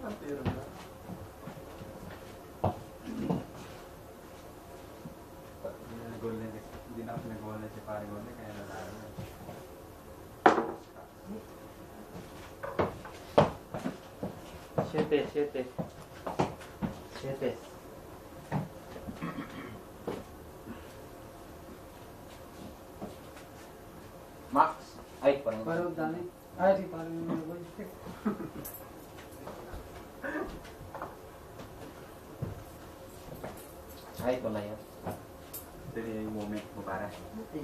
Ang tiro na. Hindi na ako pinag-golden si Pare Golden, kaya nanalo na. Siete. Max. Ay, parang... Parang dami. Ay, si parang boy. Ay, ito na yun. Ito yung moment mo, Pare. Hindi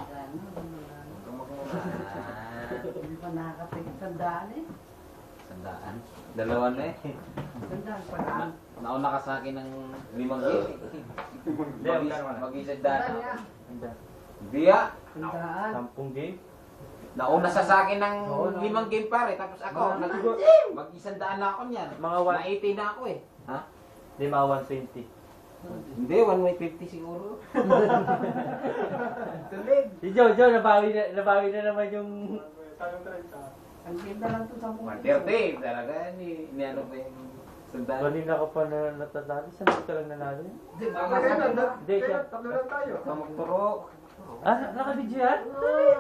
pa nakakapit sandaan eh. Sandaan. Dalawa na eh. Sandaan pa lang. Nauna ka sa akin ng 5 game. Mag-isagdaan ako. Hindi ah. Sandaan. 10 game. Nauna sa akin ng 5 game pare. Tapos ako, mag-isandaan na ako niyan. Mga Na-80 na ako eh. Ha? Hindi, mga 120. Hindi, 150 siguro. Tulig. Si Jojo, nabawi na naman yung... Tayong 30. Ang ganda lang ito sa mga. 130 talaga. Ni ano pa yung sandaan. Kanina ka pa na natatalo. Saan ka lang nanalo? Di ba masanda? Hindi, siya. Tatlo lang tayo. Magturo. Ah, nakabidyo yan?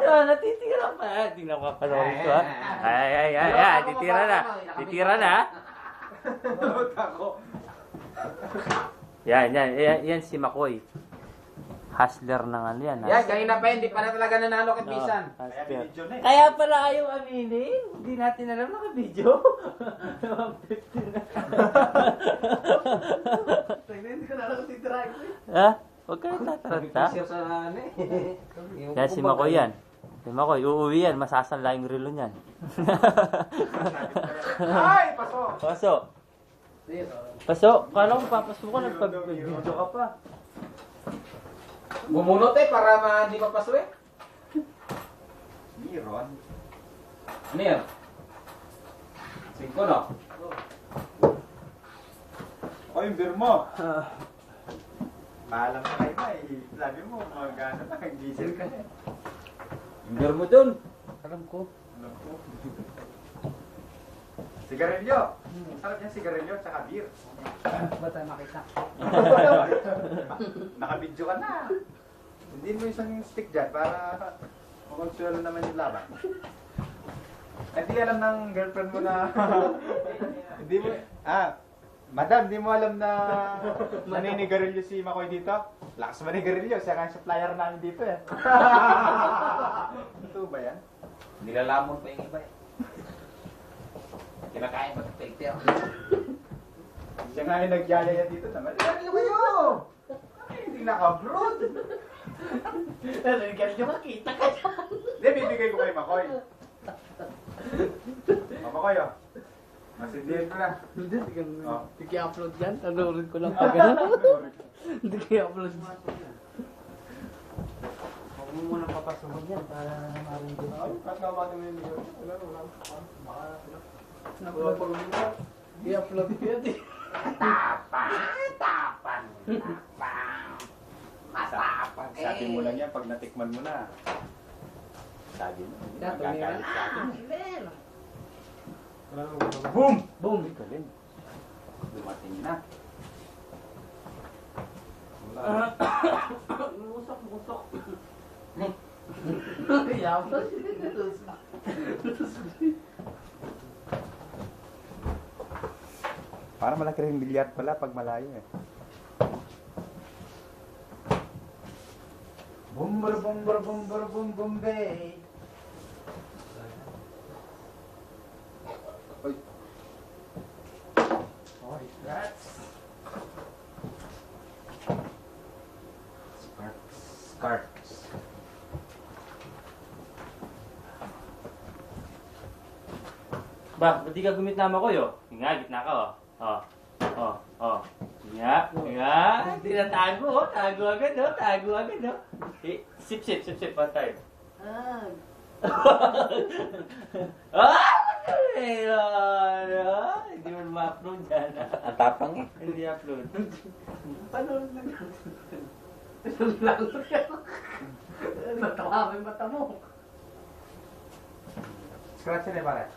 Natitira pa. Tingnan ko kapanorin ko ha. Ay. Titira na. Nalot ako. Yan si Makoy. Hustler ng ano yan. Yan, kanina pa hindi pa na talaga nanalo kay Pisan. Kaya binidyo na eh. Kaya pala ayaw aminin. Hindi natin alam nakabidyo. 150 na. Hindi ko na lang si Drive. Ha? Huwag ka na tataranta. Pisan sa ano eh. Yan si Makoy yan. Si Makoy, uuwi yan. Masasanla yung relo niyan. Ay, paso! Paso, kala ko papasok ko, nagpag-video ka pa. Bumunot eh para hindi mapaso eh. Miron. Ano yan? 5 no? O yung beer mo. Paalam ka kayo ba eh. Sabi mo, magana pa, diesel ka eh. Yung beer mo dun. Alam ko. Alam ko. Sigarilyo. Sarap niya sigarilyo, tsaka beer. Ba tayo makita? Nakabidyo ka na. Hindi mo isang stick dyan para makonsuelo naman yung laban. Hindi alam ng girlfriend mo na... Hindi mo... Madam, di mo alam na naninigarilyo si Makoy dito? Lakas manigarilyo, siya kang supplier namin dito eh. Ito ba yan? Nilalamon pa yung iba eh. Kinakain pa sa ako. Siya nga yung nagyayaya dito naman. Ano kayo? Ay, hindi naka-abroad. Narigarilyo ka, kita ka dyan. Hindi, bibigay ko kay Makoy. Makoy oh. Masindihan ko na. Hindi Oh. i-upload yan. Nanonood ko lang pag Hindi i-upload. Huwag mo muna papasukin yan para maraming din. Ay, kahit nga ba naman yung video? Wala. Baka... I-upload ko yan eh. Tapang. Matapang eh. Sabi mo lang yan pag natikman mo na. Sabi mo. Magagalit sa akin. Boom! Boom! Galing. Dumating na. Musok. I-upload. Para malaki rin bilyar pala pag malayo eh. Bum bay. Oy. What is that? Scarts. Ba, ba't di ka gumit nama ko yo? Nga, gitna ka Nga. Tinatago, tago agad Sip, one time. Hindi mo ma-upload yan. Ang tapang eh. Hindi upload. Paano lang? Lalo yan. Natawa mo yung mata mo. Scratch na pare.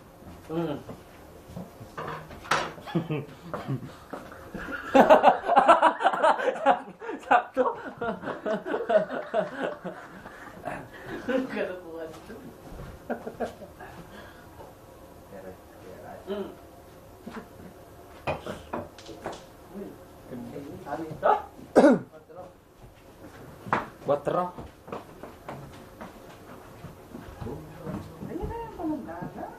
Sakto. Kalukuhan ito. Ano ito? Batro. Ayun na yung palandana.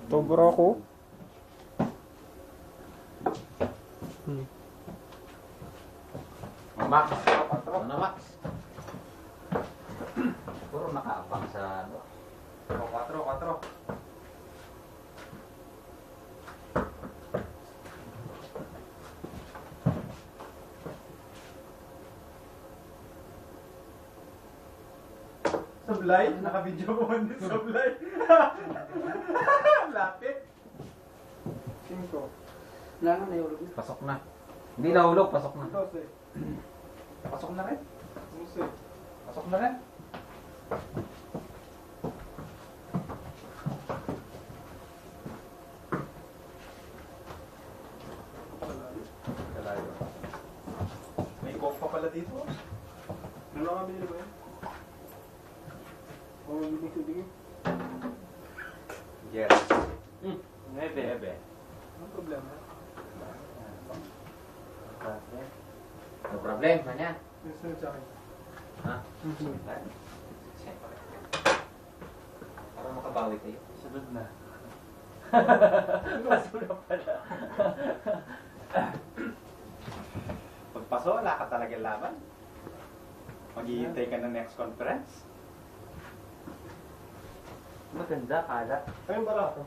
Tobro ako. Max. Ano Max? Puro nakaabang sa ano. 4. Sablay? Naka-video mo man din sablay. Lapit. 5. Wala na, nahulog na. Pasok na. Hindi nahulog, pasok na. 12. Pasok na rin. 11. Pasok na rin. Kalayo. May coke pa pala dito. Ano nga binili ba yun? Oo, hindi ko bigay. Yes. Nebe. Anong problema? No problem, kanya. Yung sunod sa akin. Ha? Siyempre. Para makabawi kayo. Sunod na. Masura pala. Pagpaso, wala ka talaga laban. Maghihintay ka ng next conference. Maganda, kalat. Ayun ba ako?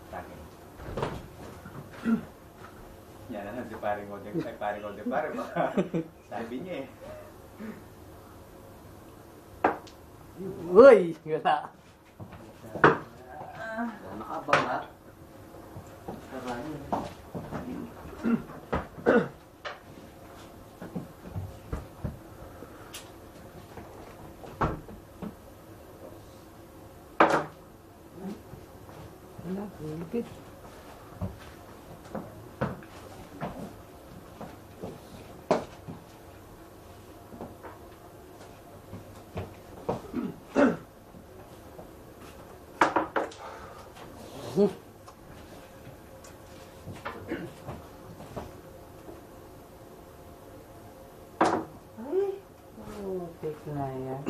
Tangin. Yan na, si paring o de pare. Sabi niya eh. Uy! Wala. Nakaabang ha? Wala, hulipit. Take na yan.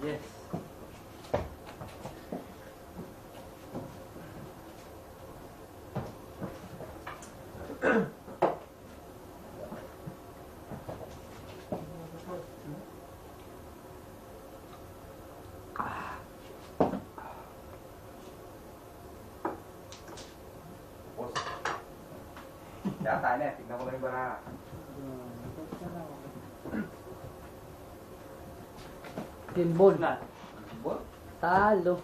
Yes. Kaya tayo na, tignan ko lang yung bara. Timbol. Na. Bol? Talo.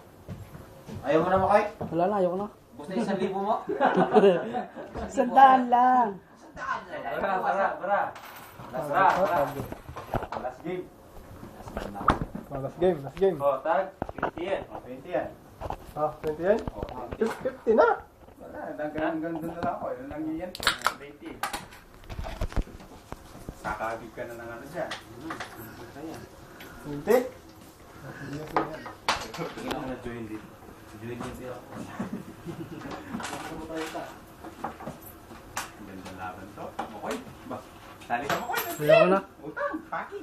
Ayaw mo na mo kayo? Wala na, ayoko na. Bus na 1,000 mo? Sandaan lang. Bara. Last game. Last game. O, tag. 20 yan. 20 yan. 20 yan? Oh, 50 na. wala, hanggang doon na lang ako. Yun lang yan. 20. Kakagib ka na ng ano dyan. Hindi. Tingnan ko na join dito. Join dito ako. Ganda laban to. Makoy. Ba? Tali ka makoy. Ayoko na. Utang. Paki.